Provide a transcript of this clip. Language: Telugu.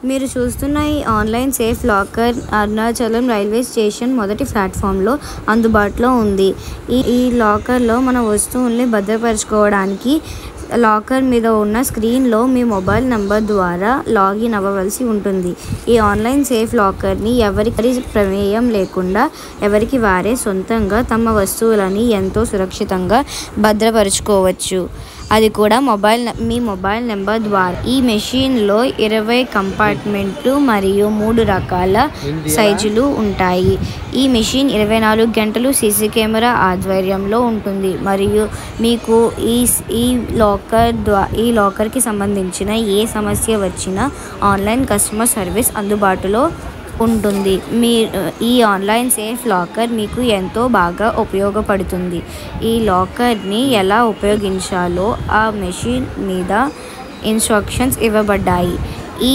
మీరు చూస్తున్న ఈ online safe locker Arunachalam railway station మొదటి ప్లాట్ఫామ్లో అందుబాటులో ఉంది. ఈ లాకర్లో మన వస్తువుల్ని భద్రపరచుకోవడానికి లాకర్ మీద ఉన్న స్క్రీన్లో మీ మొబైల్ నంబర్ ద్వారా లాగిన్ అవ్వవలసి ఉంటుంది. ఈ ఆన్లైన్ సేఫ్ లాకర్ని ఎవరికి ప్రమేయం లేకుండా ఎవరికి వారే సొంతంగా తమ వస్తువులని ఎంతో సురక్షితంగా భద్రపరచుకోవచ్చు. అది కూడా మీ మొబైల్ నెంబర్ ద్వారా. ఈ మెషిన్లో 20 కంపార్ట్మెంట్లు మరియు 3 రకాల సైజులు ఉంటాయి. ఈ మెషిన్ 24 గంటలు సీసీ కెమెరా ఆధ్వర్యంలో ఉంటుంది మరియు మీకు ఈ లాకర్కి సంబంధించిన ఏ సమస్య వచ్చినా ఆన్లైన్ కస్టమర్ సర్వీస్ అందుబాటులో ఉంటుంది. ఈ ఆన్లైన్ సేఫ్ లాకర్ మీకు ఎంతో బాగా ఉపయోగపడుతుంది. ఈ లాకర్ని ఎలా ఉపయోగించాలో ఆ మెషిన్ మీద ఇన్స్ట్రక్షన్స్ ఇవ్వబడ్డాయి. ఈ